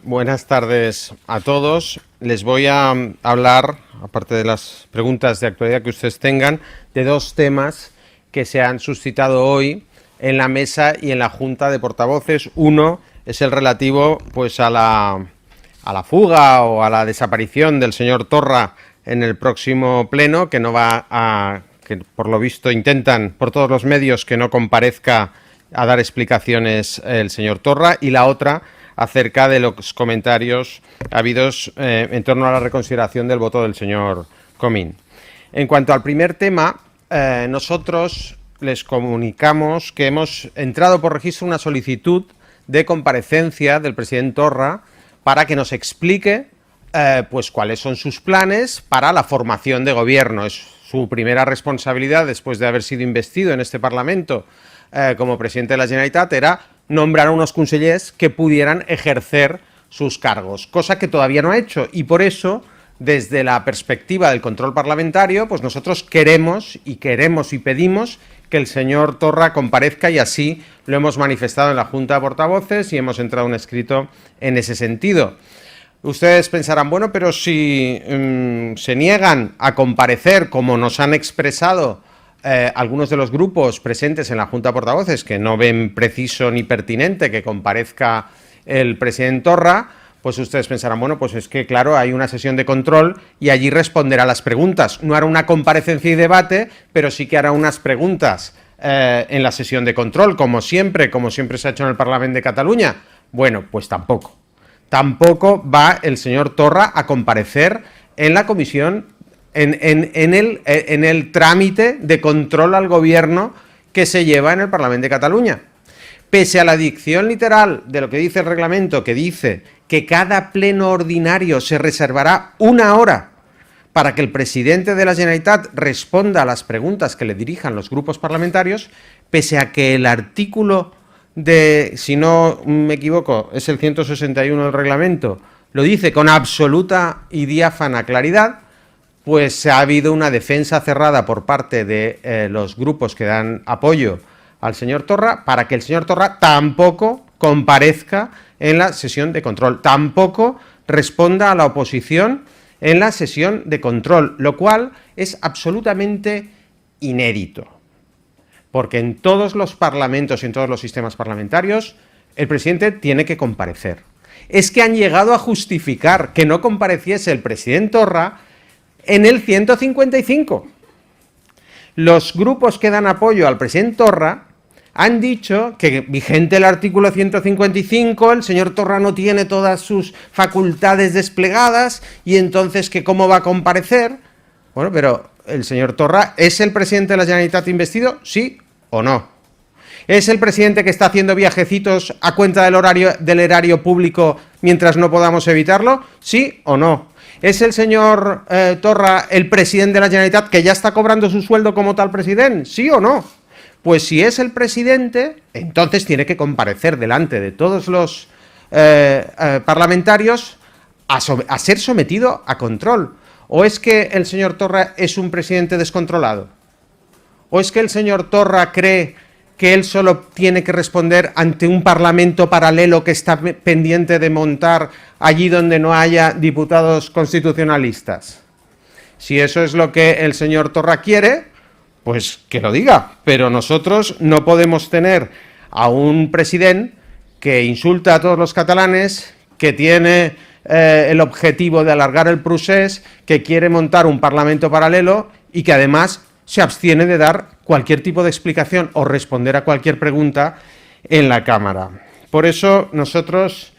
Buenas tardes a todos. Les voy a hablar, aparte de las preguntas de actualidad que ustedes tengan, de dos temas que se han suscitado hoy en la mesa y en la Junta de Portavoces. Uno es el relativo a la fuga o a la desaparición del señor Torra en el próximo pleno, que por lo visto intentan por todos los medios que no comparezca a dar explicaciones el señor Torra, y la otra acerca de los comentarios habidos en torno a la reconsideración del voto del señor Comín. En cuanto al primer tema, nosotros les comunicamos que hemos entrado por registro una solicitud de comparecencia del presidente Torra para que nos explique cuáles son sus planes para la formación de gobierno. Es su primera responsabilidad después de haber sido investido en este Parlamento como presidente de la Generalitat, era nombrar a unos consellers que pudieran ejercer sus cargos, cosa que todavía no ha hecho, y por eso, desde la perspectiva del control parlamentario, pues nosotros queremos y pedimos que el señor Torra comparezca, y así lo hemos manifestado en la Junta de Portavoces y hemos entrado un escrito en ese sentido. Ustedes pensarán, bueno, pero si se niegan a comparecer, como nos han expresado algunos de los grupos presentes en la Junta de Portavoces, que no ven preciso ni pertinente que comparezca el presidente Torra, pues ustedes pensarán, bueno, pues es que claro, hay una sesión de control y allí responderá las preguntas. No hará una comparecencia y debate, pero sí que hará unas preguntas en la sesión de control, como siempre se ha hecho en el Parlamento de Cataluña. Bueno, pues tampoco. Tampoco va el señor Torra a comparecer en la comisión, en el trámite de control al gobierno que se lleva en el Parlamento de Cataluña. Pese a la dicción literal de lo que dice el reglamento, que dice que cada pleno ordinario se reservará 1 hora para que el presidente de la Generalitat responda a las preguntas que le dirijan los grupos parlamentarios, pese a que el artículo si no me equivoco, es el 161 del reglamento, lo dice con absoluta y diáfana claridad, pues ha habido una defensa cerrada por parte de los grupos que dan apoyo al señor Torra para que el señor Torra tampoco comparezca en la sesión de control, tampoco responda a la oposición en la sesión de control, lo cual es absolutamente inédito, porque en todos los parlamentos y en todos los sistemas parlamentarios el presidente tiene que comparecer. Es que han llegado a justificar que no compareciese el presidente Torra en el 155. Los grupos que dan apoyo al presidente Torra han dicho que, vigente el artículo 155, el señor Torra no tiene todas sus facultades desplegadas y entonces que cómo va a comparecer. Bueno, pero el señor Torra ¿es el presidente de la Generalitat investido? ¿Sí o no? ¿Es el presidente que está haciendo viajecitos a cuenta del erario público mientras no podamos evitarlo? ¿Sí o no? ¿Es el señor Torra el presidente de la Generalitat que ya está cobrando su sueldo como tal presidente? ¿Sí o no? Pues si es el presidente, entonces tiene que comparecer delante de todos los parlamentarios a ser sometido a control. ¿O es que el señor Torra es un presidente descontrolado? ¿O es que el señor Torra cree que él solo tiene que responder ante un parlamento paralelo que está pendiente de montar allí donde no haya diputados constitucionalistas? Si eso es lo que el señor Torra quiere, pues que lo diga, pero nosotros no podemos tener a un presidente que insulta a todos los catalanes, que tiene el objetivo de alargar el procés, que quiere montar un parlamento paralelo y que además se abstiene de dar cualquier tipo de explicación o responder a cualquier pregunta en la Cámara. Por eso nosotros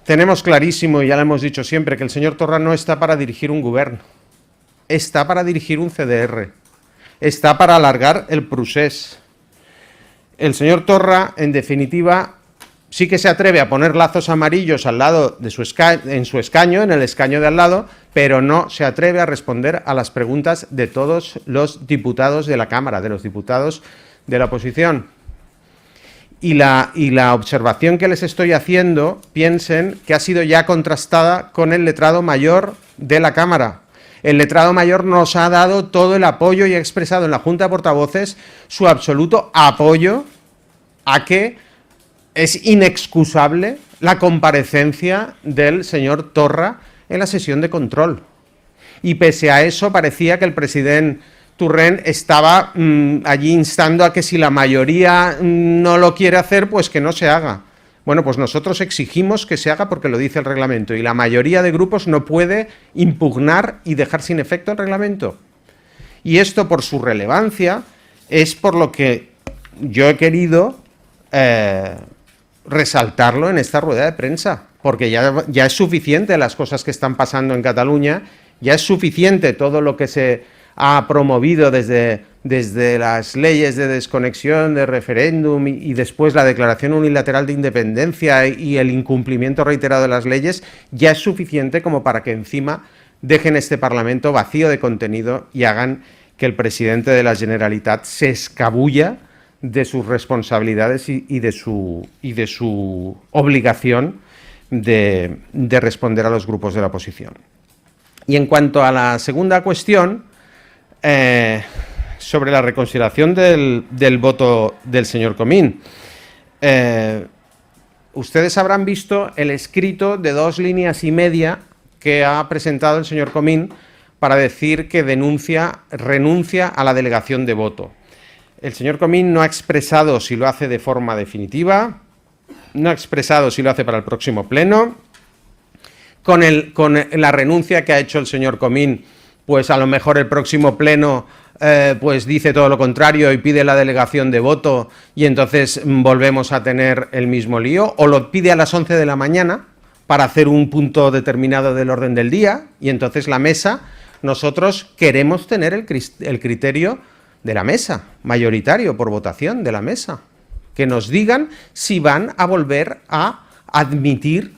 tenemos clarísimo, y ya lo hemos dicho siempre, que el señor Torra no está para dirigir un gobierno, está para dirigir un CDR, está para alargar el procés. El señor Torra, en definitiva, sí que se atreve a poner lazos amarillos al lado de en su escaño, en el escaño de al lado, pero no se atreve a responder a las preguntas de todos los diputados de la Cámara, de los diputados de la oposición. Y la observación que les estoy haciendo, piensen que ha sido ya contrastada con el letrado mayor de la Cámara. El letrado mayor nos ha dado todo el apoyo y ha expresado en la Junta de Portavoces su absoluto apoyo a que es inexcusable la comparecencia del señor Torra en la sesión de control. Y pese a eso parecía que el presidente Torrent estaba allí instando a que si la mayoría no lo quiere hacer, pues que no se haga. Bueno, pues nosotros exigimos que se haga porque lo dice el reglamento y la mayoría de grupos no puede impugnar y dejar sin efecto el reglamento. Y esto, por su relevancia, es por lo que yo he querido resaltarlo en esta rueda de prensa, porque ya es suficiente las cosas que están pasando en Cataluña, ya es suficiente todo lo que se ha promovido desde las leyes de desconexión, de referéndum y después la declaración unilateral de independencia y el incumplimiento reiterado de las leyes, ya es suficiente como para que encima dejen este Parlamento vacío de contenido y hagan que el presidente de la Generalitat se escabulla de sus responsabilidades y de su obligación de responder a los grupos de la oposición. Y en cuanto a la segunda cuestión, sobre la reconsideración del voto del señor Comín, ustedes habrán visto el escrito de 2 líneas y media que ha presentado el señor Comín para decir que renuncia a la delegación de voto. El señor Comín no ha expresado si lo hace de forma definitiva, no ha expresado si lo hace para el próximo pleno. Con la renuncia que ha hecho el señor Comín, pues a lo mejor el próximo pleno pues dice todo lo contrario y pide la delegación de voto y entonces volvemos a tener el mismo lío, o lo pide a las 11 de la mañana para hacer un punto determinado del orden del día y entonces la mesa, nosotros queremos tener el criterio de la mesa, mayoritario por votación de la mesa, que nos digan si van a volver a admitir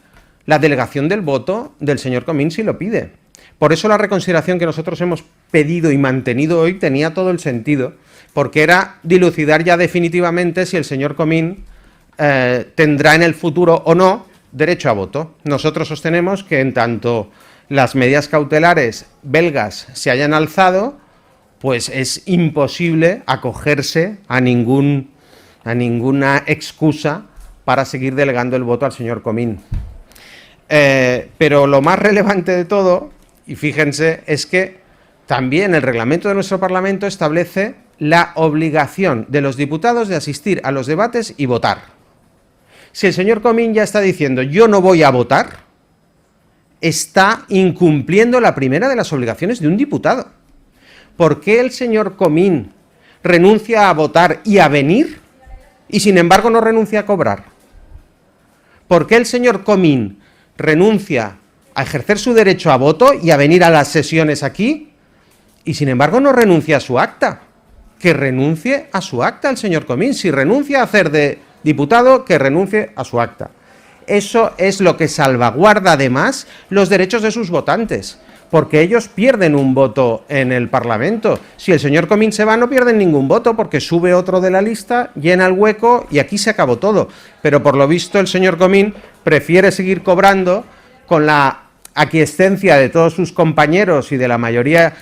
la delegación del voto del señor Comín si lo pide. Por eso la reconsideración que nosotros hemos pedido y mantenido hoy tenía todo el sentido, porque era dilucidar ya definitivamente si el señor Comín tendrá en el futuro o no derecho a voto. Nosotros sostenemos que en tanto las medidas cautelares belgas se hayan alzado, pues es imposible acogerse a ninguna excusa para seguir delegando el voto al señor Comín. Pero lo más relevante de todo, y fíjense, es que también el reglamento de nuestro Parlamento establece la obligación de los diputados de asistir a los debates y votar. Si el señor Comín ya está diciendo yo no voy a votar, está incumpliendo la primera de las obligaciones de un diputado. ¿Por qué el señor Comín renuncia a votar y a venir y sin embargo no renuncia a cobrar? ¿Por qué el señor Comín renuncia a ejercer su derecho a voto y a venir a las sesiones aquí y sin embargo no renuncia a su acta? Que renuncie a su acta el señor Comín. Si renuncia a hacer de diputado, que renuncie a su acta. Eso es lo que salvaguarda además los derechos de sus votantes, porque ellos pierden un voto en el Parlamento. Si el señor Comín se va, no pierden ningún voto, porque sube otro de la lista, llena el hueco y aquí se acabó todo. Pero por lo visto el señor Comín prefiere seguir cobrando con la aquiescencia de todos sus compañeros y de la mayoría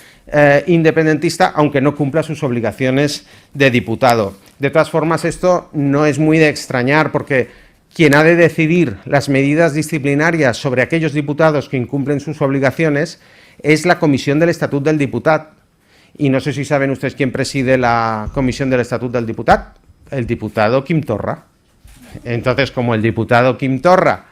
independentista, aunque no cumpla sus obligaciones de diputado. De todas formas, esto no es muy de extrañar, porque quien ha de decidir las medidas disciplinarias sobre aquellos diputados que incumplen sus obligaciones es la Comisión del Estatut del Diputat. Y no sé si saben ustedes quién preside la Comisión del Estatut del Diputat. El diputado Quim Torra. Entonces, como el diputado Quim Torra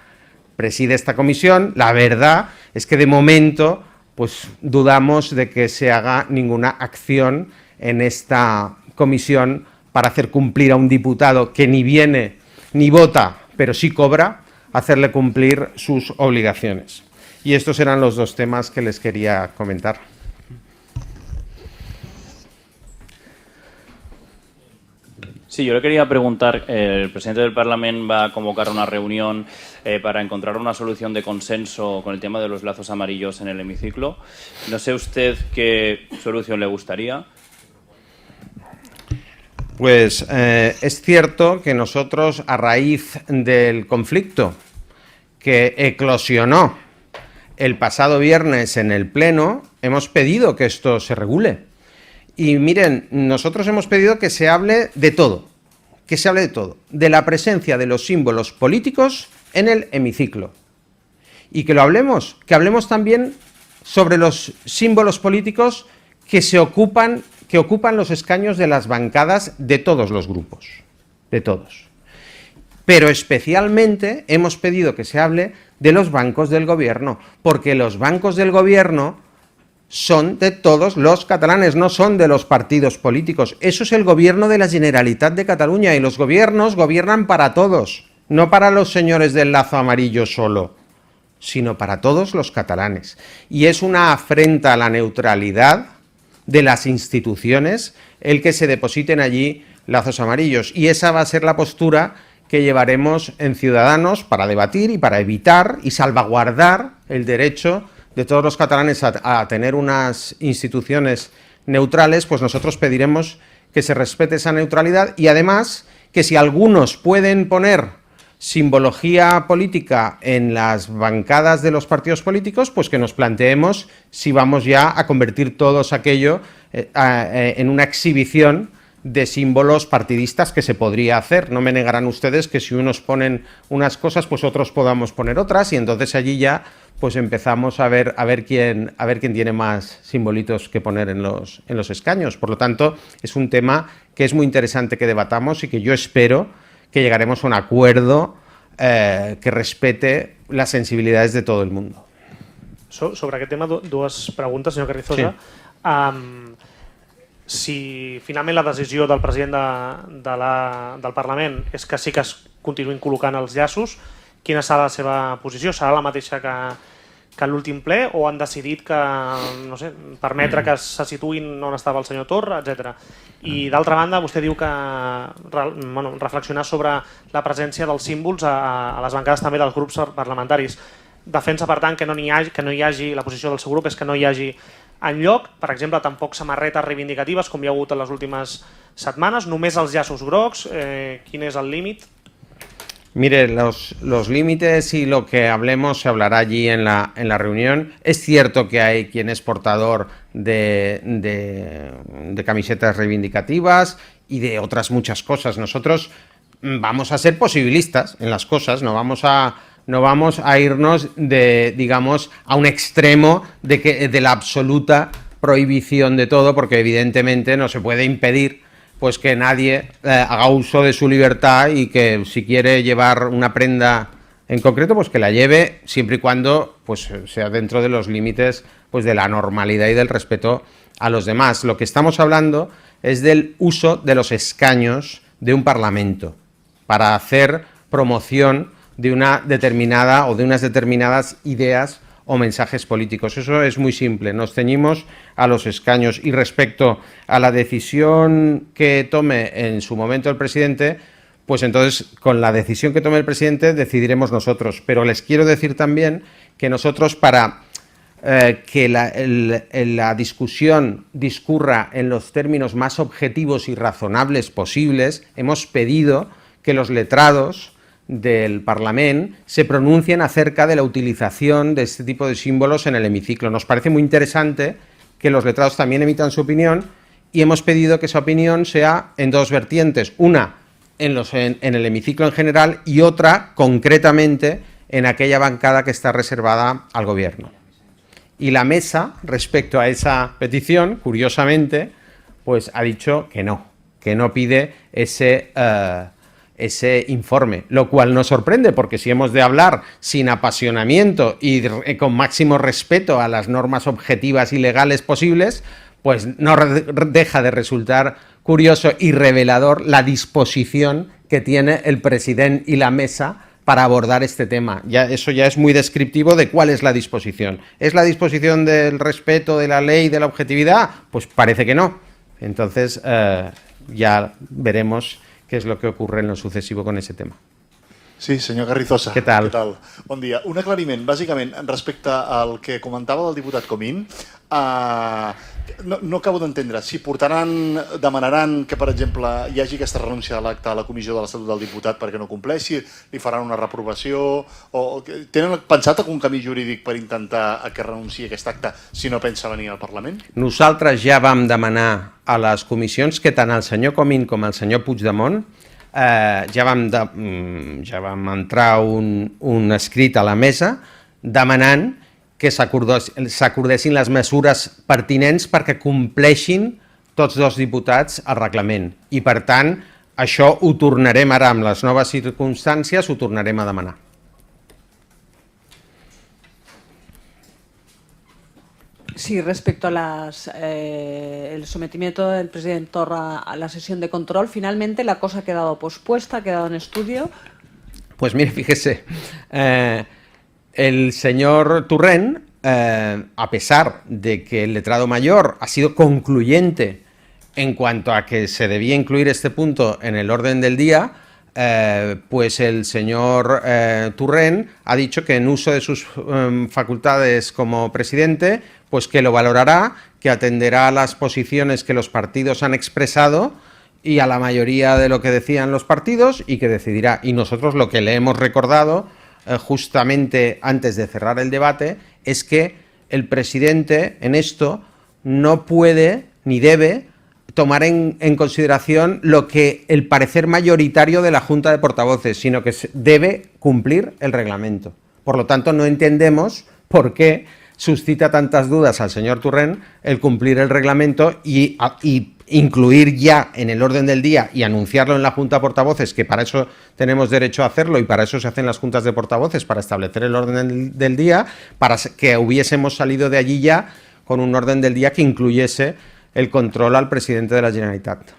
preside esta comisión, la verdad es que de momento pues dudamos de que se haga ninguna acción en esta comisión para hacer cumplir a un diputado que ni viene ni vota, pero sí cobra, hacerle cumplir sus obligaciones. Y estos eran los 2 temas que les quería comentar. Sí, yo le quería preguntar, el presidente del Parlamento va a convocar una reunión para encontrar una solución de consenso con el tema de los lazos amarillos en el hemiciclo. No sé usted qué solución le gustaría. Pues es cierto que nosotros, a raíz del conflicto que eclosionó el pasado viernes en el Pleno, hemos pedido que esto se regule. Y miren, nosotros hemos pedido que se hable de todo, de la presencia de los símbolos políticos en el hemiciclo. Y que hablemos también sobre los símbolos políticos que ocupan los escaños de las bancadas de todos los grupos, de todos. Pero especialmente hemos pedido que se hable de los bancos del gobierno, porque los bancos del gobierno son de todos los catalanes, no son de los partidos políticos. Eso es el gobierno de la Generalitat de Cataluña, y los gobiernos gobiernan para todos, no para los señores del lazo amarillo solo, sino para todos los catalanes. Y es una afrenta a la neutralidad de las instituciones el que se depositen allí lazos amarillos. Y esa va a ser la postura que llevaremos en Ciudadanos para debatir y para evitar y salvaguardar el derecho de todos los catalanes a tener unas instituciones neutrales. Pues nosotros pediremos que se respete esa neutralidad, y además que si algunos pueden poner simbología política en las bancadas de los partidos políticos, pues que nos planteemos si vamos ya a convertir todos aquello en una exhibición de símbolos partidistas, que se podría hacer. No me negarán ustedes que si unos ponen unas cosas, pues otros podamos poner otras, y entonces allí ya pues empezamos a ver quién tiene más simbolitos que poner en los escaños. Por lo tanto, es un tema que es muy interesante que debatamos, y que yo espero que llegaremos a un acuerdo que respete las sensibilidades de todo el mundo. Sobre aquest tema, dues preguntes, senyor Carrizosa. Sí. Si finalment la decisió del president del Parlament és que sí que es continuïn col·locant els llaços, quina serà la seva posició? Serà la mateixa que l'últim ple, o han decidit que, no sé, permetre que se situïn on estava el senyor Torra, etc. I d'altra banda, vostè diu que reflexionar sobre la presència dels símbols a les bancades també dels grups parlamentaris. Defensa, per tant, que no hi hagi, la posició del seu grup és que no hi hagi enlloc, per exemple, tampoc samarretes reivindicatives, com hi ha hagut en les últimes setmanes, només els llaços grocs. Quin és el límit? Mire, los límites y lo que hablemos se hablará allí en la reunión. Es cierto que hay quien es portador de camisetas reivindicativas y de otras muchas cosas. Nosotros vamos a ser posibilistas en las cosas, no vamos a irnos digamos, a un extremo de la absoluta prohibición de todo, porque evidentemente no se puede impedir pues que nadie haga uso de su libertad, y que si quiere llevar una prenda en concreto, pues que la lleve, siempre y cuando pues sea dentro de los límites pues de la normalidad y del respeto a los demás. Lo que estamos hablando es del uso de los escaños de un parlamento para hacer promoción de una determinada o de unas determinadas ideas o mensajes políticos. Eso es muy simple, nos ceñimos a los escaños. Y respecto a la decisión que tome en su momento el presidente, pues entonces con la decisión que tome el presidente decidiremos nosotros. Pero les quiero decir también que nosotros, para que la discusión discurra en los términos más objetivos y razonables posibles, hemos pedido que los letrados del Parlament se pronuncien acerca de la utilización de este tipo de símbolos en el hemiciclo. Nos parece muy interesante que los letrados también emitan su opinión, y hemos pedido que esa opinión sea en dos vertientes, una en el hemiciclo en general y otra concretamente en aquella bancada que está reservada al gobierno. Y la mesa, respecto a esa petición, curiosamente, pues ha dicho que no pide ese informe, lo cual nos sorprende, porque si hemos de hablar sin apasionamiento y con máximo respeto a las normas objetivas y legales posibles, pues no deja de resultar curioso y revelador la disposición que tiene el presidente y la mesa para abordar este tema. Eso ya es muy descriptivo de cuál es la disposición. ¿Es la disposición del respeto de la ley, de la objetividad? Pues parece que no. Entonces ya veremos qué es lo que ocurre en lo sucesivo con ese tema. Sí, senyor Carrizosa. Què tal? Bon dia. Un aclariment, bàsicament, respecte al que comentava del diputat Comín. No acabo d'entendre si demanaran que, per exemple, hi hagi aquesta renúncia a l'acte a la comissió de l'Estatut del diputat perquè no compleixi, li faran una reprovació, o tenen pensat algun camí jurídic per intentar que renunciï a aquest acte si no pensa venir al Parlament? Nosaltres ja vam demanar a les comissions que tant el senyor Comín com el senyor Puigdemont ja vam entrar un escrit a la mesa demanant que s'acordessin les mesures pertinents perquè compleixin tots dos diputats el reglament. I, per tant, això ho tornarem ara amb les noves circumstàncies, ho tornarem a demanar. Sí, respecto a el sometimiento del presidente Torra a la sesión de control, finalmente la cosa ha quedado pospuesta, ha quedado en estudio. Pues mire, fíjese, el señor Torrent, a pesar de que el letrado mayor ha sido concluyente en cuanto a que se debía incluir este punto en el orden del día, pues el señor Torrent ha dicho que en uso de sus facultades como presidente, pues que lo valorará, que atenderá a las posiciones que los partidos han expresado y a la mayoría de lo que decían los partidos y que decidirá. Y nosotros lo que le hemos recordado justamente antes de cerrar el debate es que el presidente en esto no puede ni debe tomar en consideración lo que el parecer mayoritario de la Junta de Portavoces, sino que debe cumplir el reglamento. Por lo tanto, no entendemos por qué suscita tantas dudas al señor Torrent el cumplir el reglamento y incluir ya en el orden del día y anunciarlo en la Junta de Portavoces, que para eso tenemos derecho a hacerlo y para eso se hacen las juntas de portavoces, para establecer el orden del día, para que hubiésemos salido de allí ya con un orden del día que incluyese el control al presidente de la Generalitat.